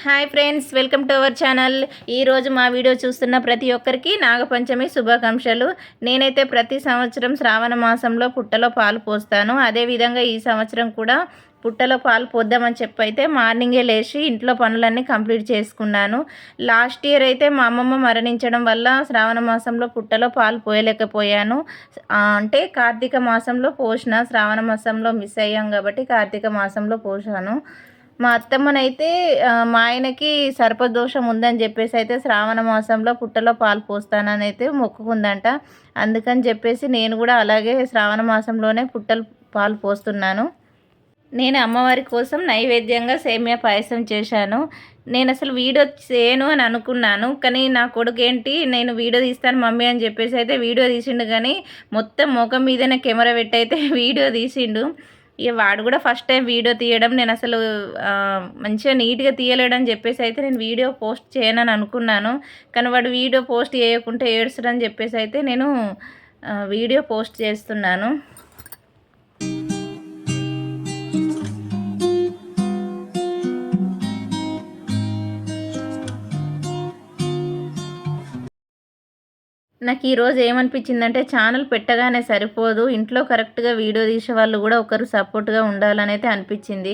Hi friends, welcome to our channel. ఈరోజు మా video చూస్తున్న ప్రతి ఒక్కరికి నాగపంచమి శుభాకాంక్షలు. నేనైతే ప్రతి సంవత్సరం శ్రావణ మాసంలో పుట్టలో పాలు పోస్తాను. అదేవిధంగా ఈ సంవత్సరం కూడా పుట్టలో పాలు పోద్దామని చెప్పైతే మార్నింగే లేచి ఇంట్లో పనులన్నీ కంప్లీట్ చేసుకున్నాను. లాస్ట్ ఇయర్ అయితే మా అమ్మమ్మ మరణించడం వల్ల శ్రావణ మాసంలో పుట్టలో పాలు పోయలేకపోయాను. అంటే కార్తీక మాసంలో పోసిన, శ్రావణ మాసంలో మిస్ అయ్యాం కాబట్టి కార్తీక మాసంలో పోసాను. మా అత్తమ్మనైతే మా ఆయనకి సర్పదోషం ఉందని చెప్పేసి అయితే శ్రావణ మాసంలో పుట్టలో పాలు పోస్తానని అయితే మొక్కుకుందంట. అందుకని చెప్పేసి నేను కూడా అలాగే శ్రావణ మాసంలోనే పుట్టలు పాలు పోస్తున్నాను. నేను అమ్మవారి కోసం నైవేద్యంగా సేమియా పాయసం చేశాను. నేను అసలు వీడియో చేయను అని అనుకున్నాను, కానీ నా కొడుకు ఏంటి నేను వీడియో తీస్తాను మమ్మీ అని చెప్పేసి అయితే వీడియో తీసిండు. కానీ మొత్తం ముఖం మీదనే కెమెరా పెట్టి అయితే వీడియో తీసిండు. ఇక వాడు కూడా ఫస్ట్ టైం వీడియో తీయడం, నేను అసలు మంచిగా నీట్గా తీయలేడని చెప్పేసి అయితే నేను వీడియో పోస్ట్ చేయనని అనుకున్నాను. కానీ వాడు వీడియో పోస్ట్ చేయకుంటే ఏడుస్తాడని చెప్పేసి అయితే నేను వీడియో పోస్ట్ చేస్తున్నాను. నాకు ఈరోజు ఏమనిపించిందంటే, ఛానల్ పెట్టగానే సరిపోదు, ఇంట్లో కరెక్ట్గా వీడియో తీసే వాళ్ళు కూడా ఒకరు సపోర్ట్గా ఉండాలని అయితే అనిపించింది.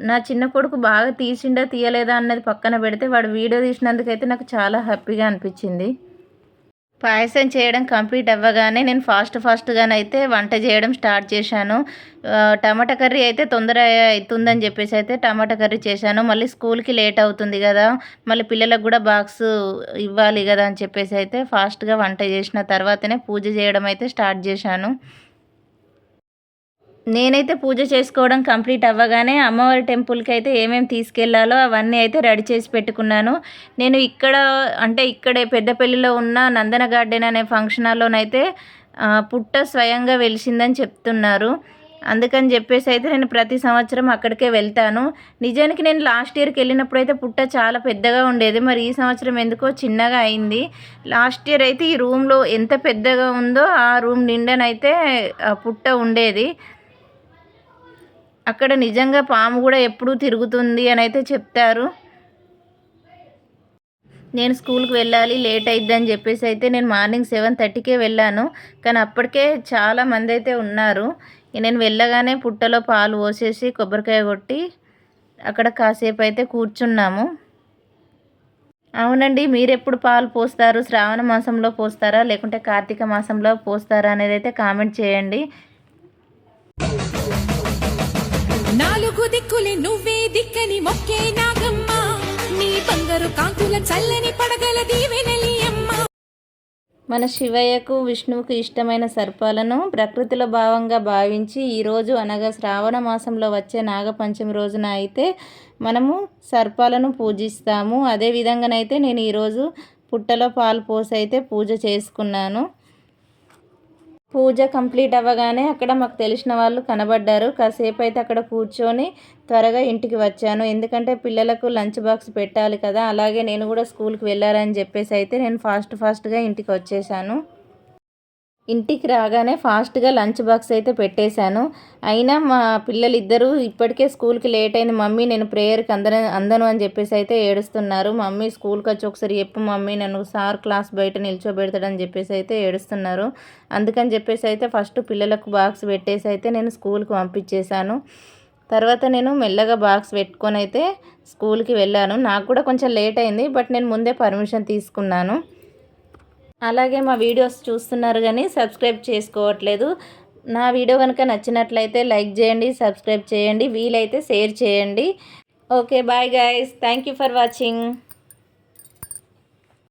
నా చిన్న కొడుకు బాగా తీసిండా తీయలేదా అన్నది పక్కన పెడితే, వాడు వీడియో తీసినందుకైతే నాకు చాలా హ్యాపీగా అనిపించింది. పాయసం చేయడం కంప్లీట్ అవ్వగానే నేను ఫాస్ట్గానైతే వంట చేయడం స్టార్ట్ చేశాను. టమాటా కర్రీ అయితే తొందర అవుతుందని చెప్పేసి అయితే టమాటా కర్రీ చేశాను. మళ్ళీ స్కూల్కి లేట్ అవుతుంది కదా, మళ్ళీ పిల్లలకు కూడా బాక్స్ ఇవ్వాలి కదా అని చెప్పేసి అయితే ఫాస్ట్గా వంట చేసిన తర్వాతనే పూజ చేయడం అయితే స్టార్ట్ చేశాను. నేనైతే పూజ చేసుకోవడం కంప్లీట్ అవ్వగానే అమ్మవారి టెంపుల్కి అయితే ఏమేమి తీసుకెళ్లాలో అవన్నీ అయితే రెడీ చేసి పెట్టుకున్నాను. నేను ఇక్కడే పెద్దపల్లిలో ఉన్న నందన గార్డెన్ అనే ఫంక్షన్ హాల్లోనైతే పుట్ట స్వయంగా వెలిసిందని చెప్తున్నారు. అందుకని చెప్పేసి అయితే నేను ప్రతి సంవత్సరం అక్కడికే వెళ్తాను. నిజానికి నేను లాస్ట్ ఇయర్కి వెళ్ళినప్పుడు అయితే పుట్ట చాలా పెద్దగా ఉండేది, మరి ఈ సంవత్సరం ఎందుకో చిన్నగా అయింది. లాస్ట్ ఇయర్ అయితే ఈ రూమ్లో ఎంత పెద్దగా ఉందో ఆ రూమ్ నిండానైతే పుట్ట ఉండేది. అక్కడ నిజంగా పాము కూడా ఎప్పుడూ తిరుగుతుంది అని అయితే చెప్తారు. నేను స్కూల్కి వెళ్ళాలి, లేట్ అయిద్దని చెప్పేసి అయితే నేను మార్నింగ్ 7:30కే వెళ్ళాను. కానీ అప్పటికే చాలా మంది అయితే ఉన్నారు. నేను వెళ్ళగానే పుట్టలో పాలు పోసేసి కొబ్బరికాయ కొట్టి అక్కడ కాసేపు అయితే కూర్చున్నాము. అవునండి, మీరు ఎప్పుడు పాలు పోస్తారు? శ్రావణ మాసంలో పోస్తారా లేకుంటే కార్తీక మాసంలో పోస్తారా అనేది అయితే కామెంట్ చేయండి. నాలుగు దిక్కులే నువ్వే దిక్కని మొక్కే నాగమ్మ, నీ బంగారు కాంతుల చల్లని పడగల దీవెనలి అమ్మ. మన శివయ్యకు విష్ణువుకు ఇష్టమైన సర్పాలను ప్రకృతిలో భావంగా భావించి ఈరోజు అనగా శ్రావణ మాసంలో వచ్చే నాగపంచమి రోజున అయితే మనము సర్పాలను పూజిస్తాము. అదేవిధంగానైతే నేను ఈరోజు పుట్టలో పాలు పోసి అయితే పూజ చేసుకున్నాను. పూజ కంప్లీట్ అవ్వగానే అక్కడ మాకు తెలిసిన వాళ్ళు కనబడ్డారు. కాసేపు అయితే అక్కడ కూర్చొని త్వరగా ఇంటికి వచ్చాను. ఎందుకంటే పిల్లలకు లంచ్ బాక్స్ పెట్టాలి కదా, అలాగే నేను కూడా స్కూల్కి వెళ్ళాలని చెప్పేసి అయితే నేను ఫాస్ట్గా ఇంటికి వచ్చేసాను. ఇంటికి రాగానే ఫాస్ట్గా లంచ్ బాక్స్ అయితే పెట్టేశాను. అయినా మా పిల్లలు ఇద్దరు ఇప్పటికే స్కూల్కి లేట్ అయింది మమ్మీ, నేను ప్రేయర్కి అందను అని చెప్పేసి అయితే ఏడుస్తున్నారు. మమ్మీ స్కూల్కి వచ్చి ఒకసారి చెప్పు మమ్మీ, నన్ను సార్ క్లాస్ బయట నిల్చోబెడతాడని చెప్పేసి అయితే ఏడుస్తున్నారు. అందుకని చెప్పేసి అయితే ఫస్ట్ పిల్లలకు బాక్స్ పెట్టేసి అయితే నేను స్కూల్కి పంపించేశాను. తర్వాత నేను మెల్లగా బాక్స్ పెట్టుకొని అయితే స్కూల్కి వెళ్ళాను. నాకు కూడా కొంచెం లేట్ అయింది, బట్ నేను ముందే పర్మిషన్ తీసుకున్నాను. అలాగే మా వీడియోస్ చూస్తున్నారు కానీ సబ్స్క్రైబ్ చేసుకోవట్లేదు. నా వీడియో కనుక నచ్చినట్లయితే లైక్ చేయండి, సబ్స్క్రైబ్ చేయండి, వీలైతే షేర్ చేయండి. Okay, bye guys, thank you for watching.